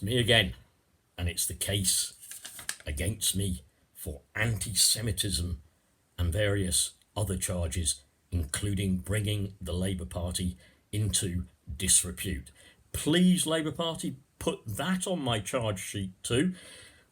It's me again, and it's the case against me for anti-Semitism and various other charges, including bringing the Labour Party into disrepute. Please, Labour Party, put that on my charge sheet too.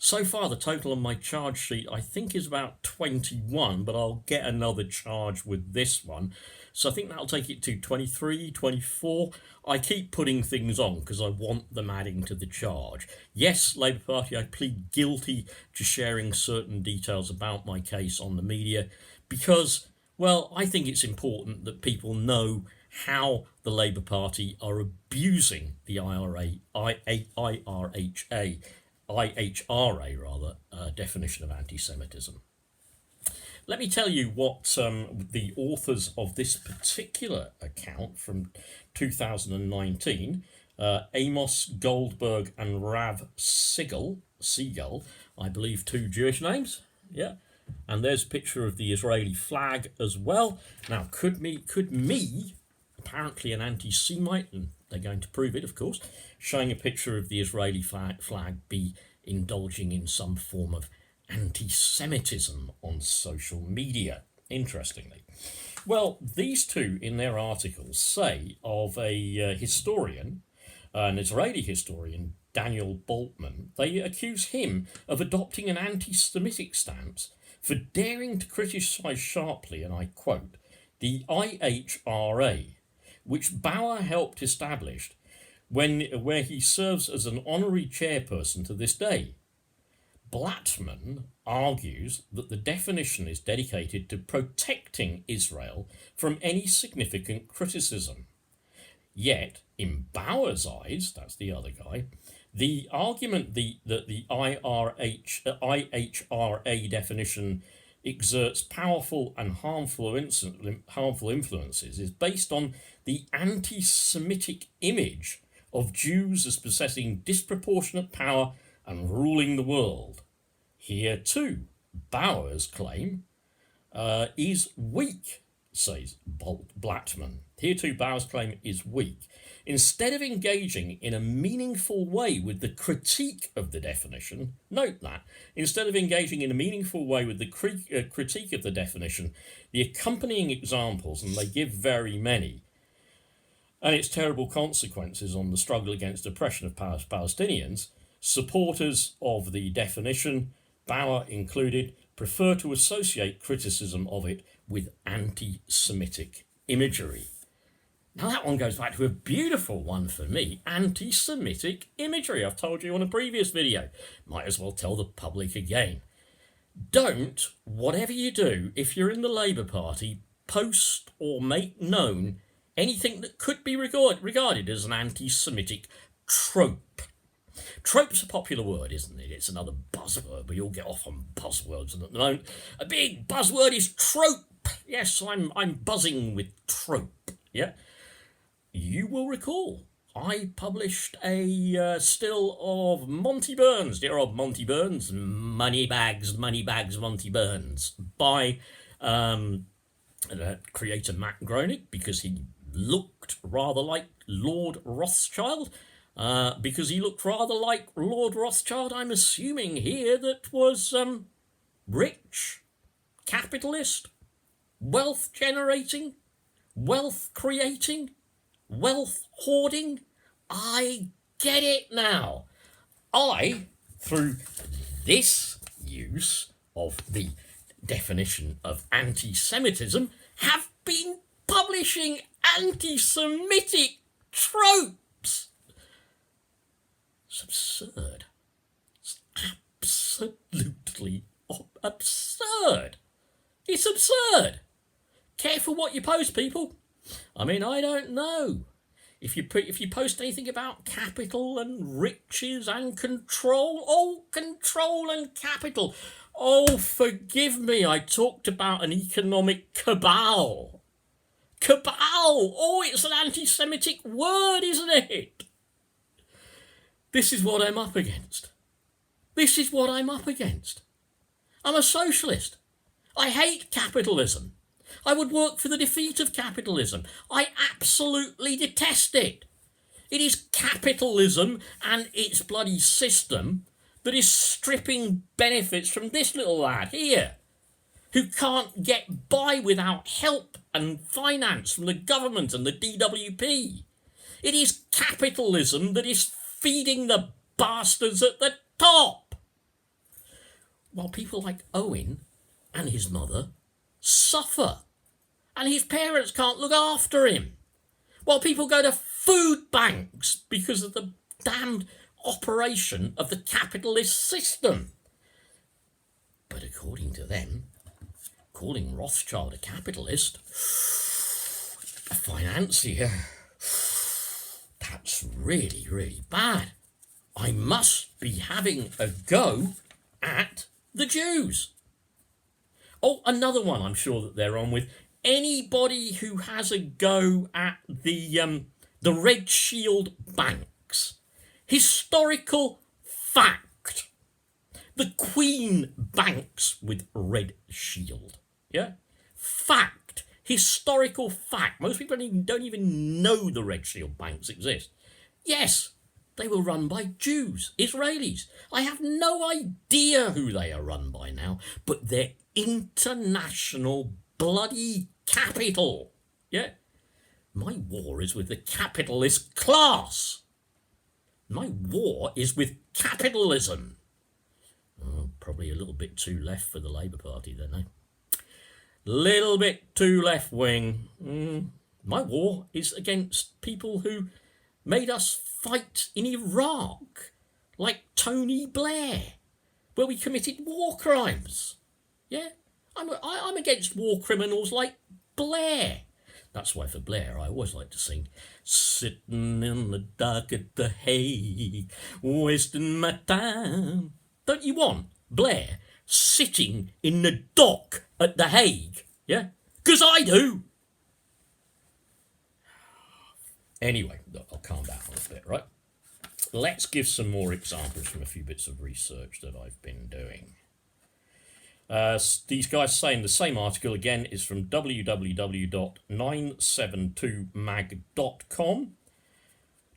So far, the total on my charge sheet, I think, is about 21, but I'll get another charge with this one. So I think that'll take it to 23, 24. I keep putting things on because I want them adding to the charge. Yes, Labour Party, I plead guilty to sharing certain details about my case on the media because, well, I think it's important that people know how the Labour Party are abusing the IHRA definition of anti-Semitism. Let me tell you what the authors of this particular account from 2019, Amos Goldberg and Rav Siegel, I believe two Jewish names, yeah. And there's a picture of the Israeli flag as well. Now, could me, apparently an anti-Semite, and they're going to prove it, of course, showing a picture of the Israeli flag be indulging in some form of anti-Semitism on social media, interestingly. Well, these two in their articles say of a historian, an Israeli historian, Daniel Boltman, they accuse him of adopting an anti-Semitic stance for daring to criticise sharply, and I quote, the IHRA, which Bauer helped establish where he serves as an honorary chairperson to this day. Blattman argues that the definition is dedicated to protecting Israel from any significant criticism. Yet, in Bauer's eyes, that's the other guy, the argument that the IHRA definition exerts powerful and harmful influences is based on the anti-Semitic image of Jews as possessing disproportionate power and ruling the world. Here too, Bauer's claim is weak, says Blattman. Here too, Bauer's claim is weak. Instead of engaging in a meaningful way with the critique of the definition, note that, instead of engaging in a meaningful way with the critique of the definition, the accompanying examples, and they give very many, and its terrible consequences on the struggle against oppression of Palestinians, supporters of the definition, Bauer included, prefer to associate criticism of it with anti-Semitic imagery. Now that one goes back to a beautiful one for me, anti-Semitic imagery. I've told you on a previous video. Might as well tell the public again. Don't, whatever you do, if you're in the Labour Party, post or make known anything that could be regarded as an anti-Semitic trope. Trope's a popular word, isn't it? It's another buzzword. We all get off on buzzwords at the moment. A big buzzword is trope. Yes, I'm buzzing with trope. Yeah. You will recall I published a still of Monty Burns, dear old Monty Burns, Moneybags, Monty Burns, by creator Matt Groening, because he looked rather like Lord Rothschild. Because he looked rather like Lord Rothschild, I'm assuming here that was rich, capitalist, wealth generating, wealth creating, wealth hoarding. I get it now. I, through this use of the definition of anti-Semitism, have been publishing anti-Semitic tropes. It's absurd. It's absolutely absurd. It's absurd. Careful what you post, people. I mean, I don't know. If you post anything about capital and riches and control and capital. Oh, forgive me, I talked about an economic cabal. Cabal! Oh, it's an anti-Semitic word, isn't it? This is what I'm up against. This is what I'm up against. I'm a socialist. I hate capitalism. I would work for the defeat of capitalism. I absolutely detest it. It is capitalism and its bloody system that is stripping benefits from this little lad here, who can't get by without help and finance from the government and the DWP. It is capitalism that is feeding the bastards at the top, while people like Owen and his mother suffer, and his parents can't look after him, while people go to food banks because of the damned operation of the capitalist system. But according to them, calling Rothschild a capitalist, a financier, that's really, really bad. I must be having a go at the Jews. Oh, another one I'm sure that they're on with. Anybody who has a go at the Red Shield banks. Historical fact. The Queen banks with Red Shield. Yeah? Fact. Historical fact. Most people don't even know the Red Shield banks exist. Yes, they were run by Jews, Israelis. I have no idea who they are run by now, but they're international bloody capital. Yeah? My war is with the capitalist class. My war is with capitalism. Oh, probably a little bit too left for the Labour Party then, eh? Little bit too left wing. My war is against people who made us fight in Iraq, like Tony Blair, where we committed war crimes. Yeah, I'm against war criminals like Blair. That's why for Blair I always like to sing, sitting in the dark at the Hague, wasting my time. Don't you want Blair sitting in the dock at the Hague? Yeah? 'Cause I do. Anyway, look, I'll calm down a bit, right? Let's give some more examples from a few bits of research that I've been doing. These guys say in the same article, again, is from www.972mag.com.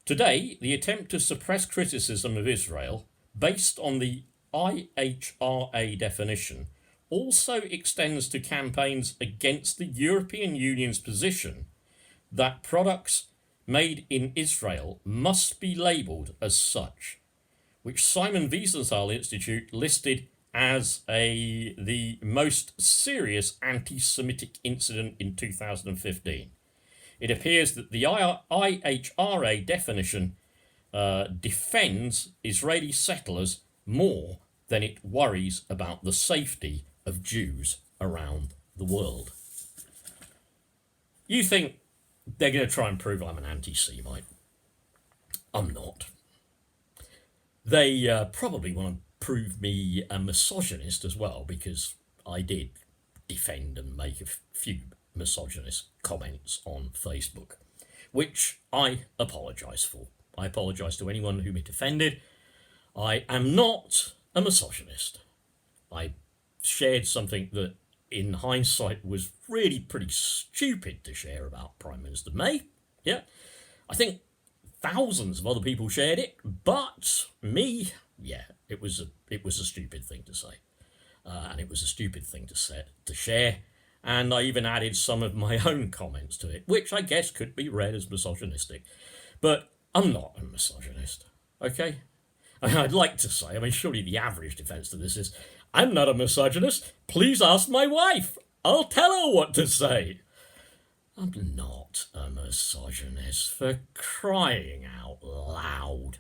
Today, the attempt to suppress criticism of Israel based on the IHRA definition also extends to campaigns against the European Union's position that products made in Israel must be labelled as such, which Simon Wiesenthal Institute listed as the most serious anti-Semitic incident in 2015. It appears that the IHRA definition defends Israeli settlers more than it worries about the safety of Jews around the world. You think they're going to try and prove I'm an anti-Semite? I'm not. They probably want to prove me a misogynist as well, because I did defend and make a few misogynist comments on Facebook, which I apologise for. I apologise to anyone whom it offended. I am not a misogynist. I shared something that in hindsight was really pretty stupid to share about Prime Minister May. Yeah, I think thousands of other people shared it, but me, yeah, it was a stupid thing to say, and it was a stupid thing to share, and I even added some of my own comments to it, which I guess could be read as misogynistic, but I'm not a misogynist. Okay, I'd like to say, I mean, surely the average defence to this is, I'm not a misogynist. Please ask my wife. I'll tell her what to say. I'm not a misogynist, for crying out loud.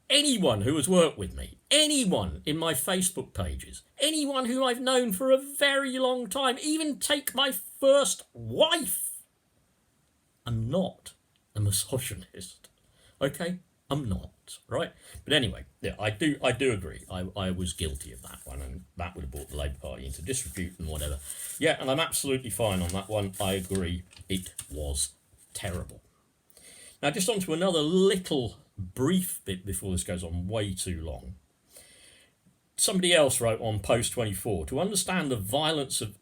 Anyone who has worked with me, anyone in my Facebook pages, anyone who I've known for a very long time, even take my first wife, I'm not a misogynist. Okay? I'm not, right? But anyway, yeah, I do agree. I was guilty of that one, and that would have brought the Labour Party into disrepute and whatever. Yeah, and I'm absolutely fine on that one. I agree. It was terrible. Now, just on to another little brief bit before this goes on way too long. Somebody else wrote on Post 24, to understand the violence of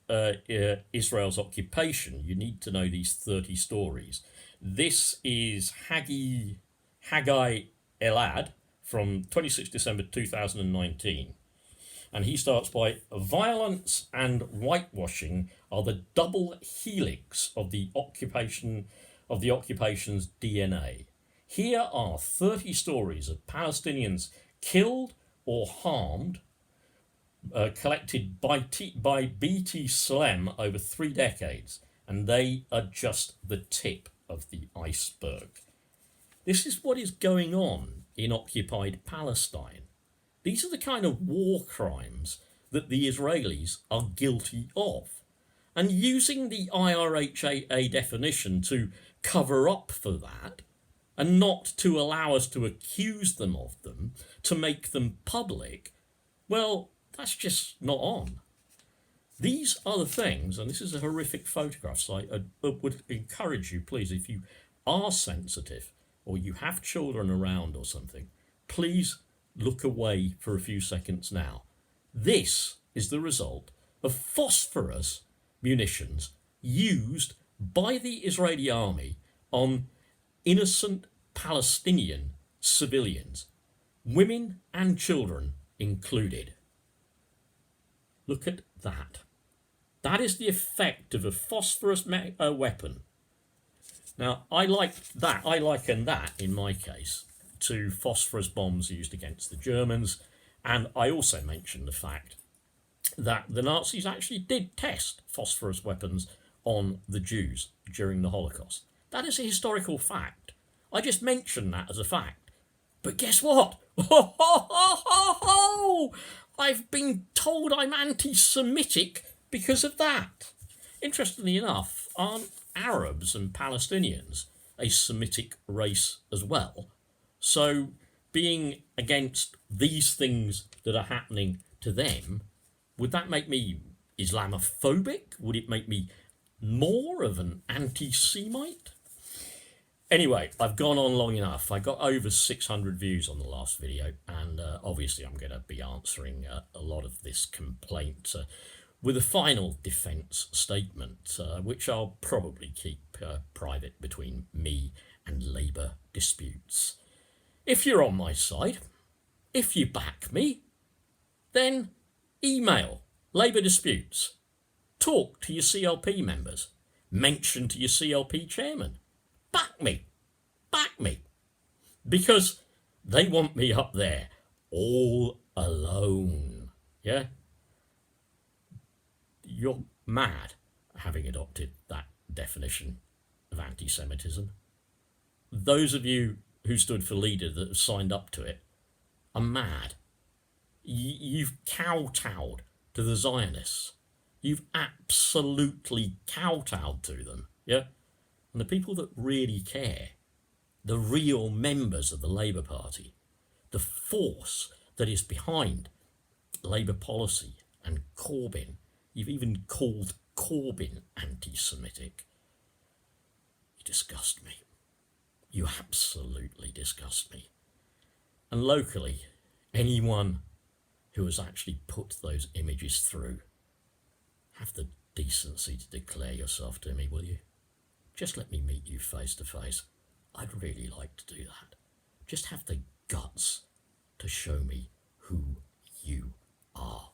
Israel's occupation, you need to know these 30 stories. This is Haggy Haggai Elad from 26 December 2019. And he starts by, violence and whitewashing are the double helix of the occupation's DNA. Here are 30 stories of Palestinians killed or harmed, collected by BT Slem over 3 decades, and they are just the tip of the iceberg. This is what is going on in occupied Palestine. These are the kind of war crimes that the Israelis are guilty of. And using the IRHA definition to cover up for that, and not to allow us to accuse them of them, to make them public, well, that's just not on. These are the things, and this is a horrific photograph, so I would encourage you, please, if you are sensitive or you have children around or something, please look away for a few seconds now. This is the result of phosphorus munitions used by the Israeli army on innocent Palestinian civilians, women and children included. Look at that. That is the effect of a phosphorus weapon. Now, I liken that, in my case, to phosphorus bombs used against the Germans, and I also mentioned the fact that the Nazis actually did test phosphorus weapons on the Jews during the Holocaust. That is a historical fact. I just mentioned that as a fact. But guess what? I've been told I'm anti-Semitic because of that. Interestingly enough, aren't Arabs and Palestinians a Semitic race as well? So being against these things that are happening to them, would that make me Islamophobic? Would it make me more of an anti-Semite? Anyway, I've gone on long enough. I got over 600 views on the last video, and obviously I'm going to be answering a lot of this complaint with a final defence statement, which I'll probably keep private between me and Labour disputes. If you're on my side, if you back me, then email Labour disputes, talk to your CLP members, mention to your CLP chairman, back me, because they want me up there all alone. Yeah? You're mad having adopted that definition of anti-Semitism. Those of you who stood for leader that have signed up to it are mad. You've kowtowed to the Zionists. You've absolutely kowtowed to them. Yeah? And the people that really care, the real members of the Labour Party, the force that is behind Labour policy and Corbyn, you've even called Corbyn anti-Semitic. You disgust me. You absolutely disgust me. And locally, anyone who has actually put those images through, have the decency to declare yourself to me, will you? Just let me meet you face to face. I'd really like to do that. Just have the guts to show me who you are.